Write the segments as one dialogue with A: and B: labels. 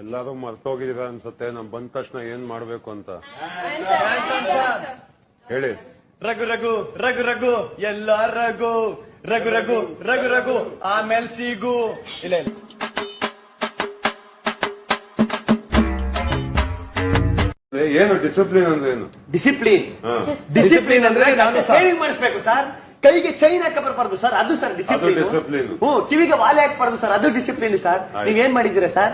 A: ಎಲ್ಲಾರು ಮರ್ತೋಗಿದೀರ ಅನ್ಸುತ್ತೆ. ನಮ್ ಬಂದ ತಕ್ಷಣ ಏನ್ ಮಾಡ್ಬೇಕು ಅಂತ ಹೇಳಿ.
B: ರಘು ರಘು ರಘು ರಘು ಎಲ್ಲ ರಘು ರಘು ರಘು ರಘು ರಘು ಆಮೇಲೆ ಸಿಗು. ಇಲ್ಲ ಇಲ್ಲ,
A: ಏನು ಡಿಸಿಪ್ಲಿನ್ ಅಂದ್ರೆ ಏನು?
B: ಡಿಸಿಪ್ಲಿನ್ ಡಿಸಿಪ್ಲಿನ್ ಅಂದ್ರೆ ಸೇವಿಂಗ್ ಮಾಡಿಸ್ಬೇಕು ಸರ್. ಕೈಗೆ ಚೈನ್ ಹಾಕ ಬರಬಾರ್ದು ಸರ್, ಅದು ಸರ್ ಡಿಸಿಪ್ಲಿನ್. ಕಿವಿಗೆ ವಾಲೆ ಹಾಕಬಾರ್ದು ಸರ್, ಅದು ಡಿಸಿಪ್ಲಿನ್ ಸರ್. ನೀವೇನ್ ಮಾಡಿದ್ದೀರಾ ಸರ್?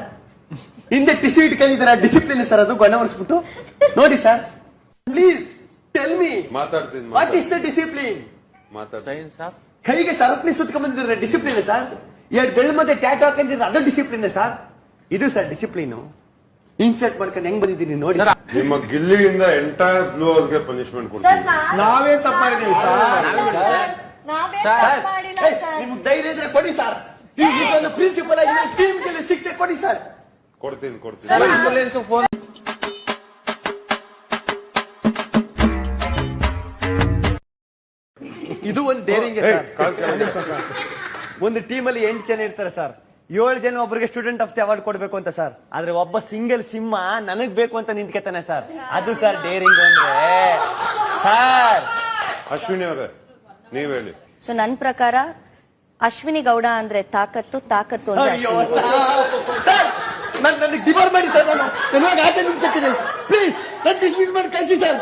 B: ಹಿಂದೆ ಟಿಶ್ಯೂ ಇಟ್ಕೊಂಡಿದ್ದೀರಾ, ಡಿಸಿಪ್ಲಿನ್ ಸರ್ ಅದು. ಗಣ ಒರೆಸ್ಬಿಟ್ಟು ನೋಡಿ ಸರ್, ಪ್ಲೀಸ್ ಟೆಲ್ ಮಿ
A: ಮಾತಾಡ್ತೀನಿ.
B: What is the discipline? ಕೈಗೆ ಸರಪಣಿ ಸುತ್ಕೊಂಡ್ ಬಂದಿದ್ರೆ ಡಿಸಿಪ್ಲಿನ್ ಸರ್. ಎರಡು ಬೆಳ್ಳ ಮಧ್ಯೆ ಟ್ಯಾಟು ಹಾಕೊಂಡಿದ್ರೆ ಅದು ಡಿಸಿಪ್ಲಿನ್ ಸರ್. ಇದು ಸರ್ ಡಿಸಿಪ್ಲಿನ್. ಇನ್ಸರ್ಟ್ ಮಾಡ್ಕೊಂಡು ಹೆಂಗ್ ಬಂದಿದ್ದೀನಿ ನೋಡಿ.
A: ನಿಮ್ಮ ಗಿಲ್ಲಿಯಿಂದ ಎಂಟೈರ್ ಬ್ಲೂ ಅವ್ರಿಗೆ ಪನಿಷ್ಮೆಂಟ್ ಕೊಡ್ತೀವಿ.
B: ನಾವೇನ್ ತಪ್ಪ ಮಾಡಿದೀವಿ ಸರ್? ನಿಮ್ಗೆ ಧೈರ್ಯ ಇದ್ರೆ ಕೊಡಿ ಸರ್. ಪ್ರಿನ್ಸಿಪಲ್ ಆಗಿ ಟೀಮ್ ಶಿಕ್ಷೆ ಕೊಡಿ ಸರ್.
A: ಕೊಡ್ತೀನಿ.
B: ಇದು ಒಂದು ಡೇರಿಂಗ್ ಸರ್. ಒಂದು ಟೀಮ್ ಅಲ್ಲಿ 8 ಜನ ಇರ್ತಾರೆ ಸರ್. 7 ಜನ ಒಬ್ಬರಿಗೆ ಸ್ಟೂಡೆಂಟ್ ಆಫ್ ದಿ ಅವಾರ್ಡ್ ಕೊಡ್ಬೇಕು ಅಂತ ಸರ್. ಆದ್ರೆ ಒಬ್ಬ ಸಿಂಗಲ್ ಸಿಂಹ ನನಗ್ ಬೇಕು ಅಂತ ನಿಂತ್ಕೊತಾನೆ ಸರ್. ಅದು ಸರ್ ಡೇರಿಂಗ್ ಅಂದ್ರೆ ಸರ್.
A: ಅಶ್ವಿನಿ ಅವರೇ ನೀವ್ ಹೇಳಿ.
C: ಸೊ ನನ್ ಪ್ರಕಾರ ಅಶ್ವಿನಿ ಗೌಡ ಅಂದ್ರೆ ತಾಕತ್ತು ಅಂದ್ರೆ
B: ನನಗೆ ಡಿವೋರ್ ಮಾಡಿ ಸರ್. ನಾನು ಆಚೆ ನಿಂತ್ಕೊತೀನಿ ಪ್ಲೀಸ್. ನಾನು ಡಿಸ್ಮಿಸ್ ಮಾಡಿ ಕಳಿಸಿ ಸರ್.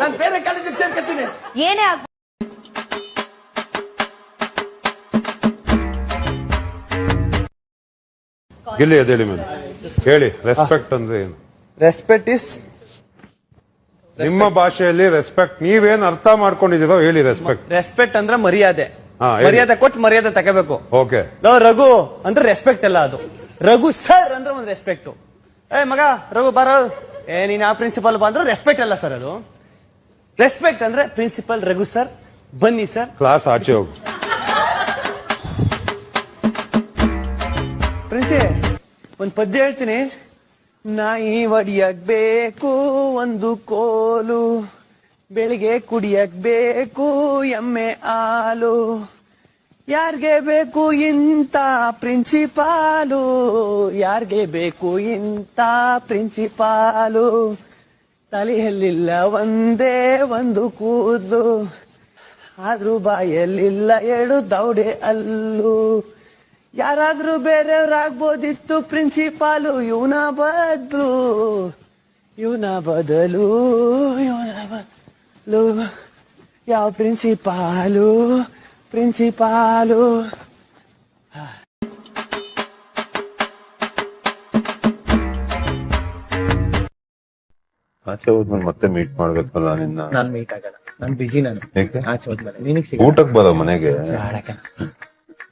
B: ನಾನು ಬೇರೆ ಕಾಲೇಜಿಗೆ ಸೇರ್ಕೊತೀನಿ.
C: ಏನೇ
A: ಗಿಲ್ಲಿ ಅದೇಳಿ ಮೇಲೆ ಹೇಳಿ. ರೆಸ್ಪೆಕ್ಟ್ ಅಂದ್ರೆ ಏನು?
B: ರೆಸ್ಪೆಕ್ಟ್ ಇಸ್
A: ನಿಮ್ಮ ಭಾಷೆಯಲ್ಲಿ ರೆಸ್ಪೆಕ್ಟ್ ನೀವೇನ್ ಅರ್ಥ ಮಾಡ್ಕೊಂಡಿದ್ದೀರೋ ಹೇಳಿ.
B: ರೆಸ್ಪೆಕ್ಟ್ ಅಂದ್ರೆ ಮರ್ಯಾದೆ. ಮರ್ಯಾದೆ ಕೊಟ್ಟು ಮರ್ಯಾದೆ ತಗೋಬೇಕು.
A: ಓಕೆ.
B: ರಘು ಅಂದ್ರೆ ರೆಸ್ಪೆಕ್ಟ್ ಅಲ್ಲ ಅದು. ರಘು ಸರ್ ಅಂದ್ರೆ ಒಂದು ರೆಸ್ಪೆಕ್ಟ್. ಮಗ ರಘು ಬಾರ, ನೀನ್ ಆ ಪ್ರಿನ್ಸಿಪಲ್ ಬಂದ್ರೆ ರೆಸ್ಪೆಕ್ಟ್ ಅಲ್ಲ ಸರ್ ಅದು. ರೆಸ್ಪೆಕ್ಟ್ ಅಂದ್ರೆ ಪ್ರಿನ್ಸಿಪಲ್ ರಘು ಸರ್ ಬನ್ನಿ ಸರ್.
A: ಕ್ಲಾಸ್ ಆಚೆ ಹೋಗು.
B: ಪ್ರಿನ್ಸಿ ಒಂದ್ ಪದ್ಯ ಹೇಳ್ತೀನಿ. ನಾಯಿ ಒಡಿಯಬೇಕು ಒಂದು ಕೋಲು, ಬೆಳಿಗ್ಗೆ ಕುಡಿಯಬೇಕು ಎಮ್ಮೆ ಹಾಲು. ಯಾರ್ಗೆ ಬೇಕು ಇಂತ ಪ್ರಿನ್ಸಿಪಾಲು, ಯಾರ್ಗೆ ಬೇಕು ಇಂತ ಪ್ರಿನ್ಸಿಪಾಲು. ತಲೆಯಲ್ಲಿಲ್ಲ ಒಂದೇ ಒಂದು ಕೂದಲು, ಆದ್ರೂ ಬಾಯಲ್ಲಿಲ್ಲ 2 ದೌಡೆ ಅಲ್ಲು. ಯಾರಾದ್ರೂ ಬೇರೆಯವ್ರಾಗ್ಬೋದಿತ್ತು ಪ್ರಿನ್ಸಿಪಾಲು, ಇವನ ಬದಲು ಯಾವ ಪ್ರಿನ್ಸಿಪಾಲು.
A: ಆಚೆ ಹೋದ್ಮೇಲೆ ಮತ್ತೆ ಮೀಟ್ ಮಾಡ್ಬೇಕಲ್ಲ ನಿನ್ನ.
D: ನಾನ್ ಮೀಟ್ ಆಗಲ್ಲ, ನಾನ್ ಬಿಸಿ. ನಾನು ಆಚೆ ಹೋದ್ಮೇಲೆ ನಿನಗ್
A: ಊಟಕ್ಕೆ ಬರೋ ಮನೆಗೆ.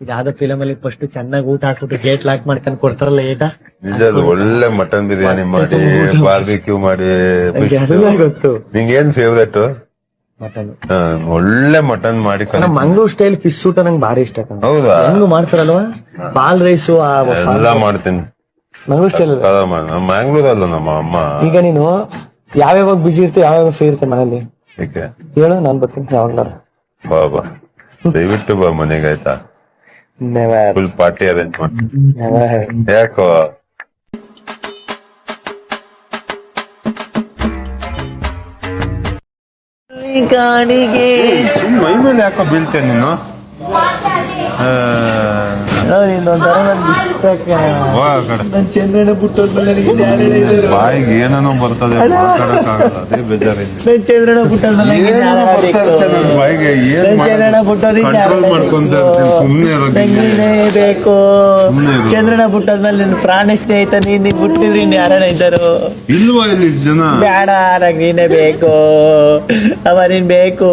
D: ಇದಾದ ಫಿಲಮ್ ಅಲ್ಲಿ ಫಸ್ಟ್ ಚೆನ್ನಾಗಿ ಊಟ ಹಾಕ್ಬಿಟ್ಟು ಗೇಟ್ ಲಾಕ್ ಮಾಡ್ಕೊಂಡು ಕೊಡ್ತಾರಲ್ಲ ಏಟ.
A: ನಿಜ, ಒಳ್ಳೆ ಮಟನ್ ಬಿರಿಯಾನಿ ಮಾಡಿ, ಬಾರ್ಬಿಕ್ಯೂ ಮಾಡಿ.
D: ಗೊತ್ತು
A: ನಿಂಗೆ ಏನ್ ಫೇವ್ರೇಟ್?
D: ಮಟನ್.
A: ಒಳ್ಳೆ ಮಟನ್ ಮಾಡಿ.
D: ಮಂಗ್ಳೂರ್ ಸ್ಟೈಲ್ ಫಿಶ್ ಊಟ ನಂಗೆ ಭಾರಿ ಇಷ್ಟ.
A: ಹೌದಾ?
D: ಹೆಂಗ್ ಮಾಡ್ತಾರಲ್ವಾ ಪಾಲ್ ರೈಸು
A: ಎಲ್ಲ ಮಾಡ್ತೀನಿ
D: ಮಂಗ್ಳೂರ್ ಸ್ಟೈಲ್.
A: ಮ್ಯಾಂಗ್ಳೂರಲ್ಲ ನಮ್ಮ ಅಮ್ಮ.
D: ಈಗ ನೀನು ಯಾವ್ಯಾವಾಗ ಬಿಸಿ ಇರ್ತೀವಿ, ಯಾವ್ಯಾವ ಫ್ರೀ ಇರ್ತೀವಿ ಮನೇಲಿ ಹೇಳು, ನಾನ್ ಬರ್ತೀನಿ ಯಾವಾಗ್ಲಾರ.
A: ಬಾ ದಯವಿಟ್ಟು ಬಾ ಮನೆಗೆ, ಆಯ್ತಾ? ಫುಲ್ ಪಾರ್ಟಿ ಅರೇಂಜ್ ಮಾಡ್ತೀನಿ. ಯಾಕೋ
D: ಗಾಡಿಗೆ
A: ಮೈ ಮೇಲೆ ಯಾಕೋ ಬೀಳ್ತೇನೆ ನೀನು?
D: ಚಂದ್ರನ ಬಿಟ್ಟೋದ್ಮೇಲೆ
A: ಬಾಯಿಗೆ ಏನೇನೋ ಬರ್ತದೆ, ಮಾತಾಡಕ್ಕಾಗಲ್ಲ. ಅದೇ ಬೇಜಾರಿಲ್ಲ.
D: ಚಂದ್ರನ ಬಿಟ್ಟೋದ್ಮೇಲೆ
A: ಬಾಯಿಗೆ ಕಂಟ್ರೋಲ್ ಮಾಡ್ಕೊಂತ
D: ನೀನೇ ಬೇಕು. ಚಂದ್ರನ ಬಿಟ್ಟೋದ್ಮೇಲೆ ನಿನ್ ಪ್ರಾಣ ಸ್ನೇಹಿತ ನೀನ್ ಬಿಟ್ಟಿದ್ರಿ ಯಾರನ್ನ ಇದ್ದರು
A: ಇಲ್ವಾ ಇಲ್ಲಿ ಜನ?
D: ಬೇಡ, ನಂಗೆ ನೀನೇ ಬೇಕು, ಅವ ನೀನ್ ಬೇಕು.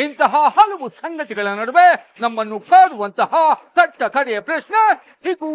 E: ಇಂತಹ ಹಲವು ಸಂಗತಿಗಳ ನಡುವೆ ನಮ್ಮನ್ನು ಕಾಡುವಂತಹ ಕಟ್ಟ ಕಡೆಯ ಪ್ರಶ್ನೆ ಇದು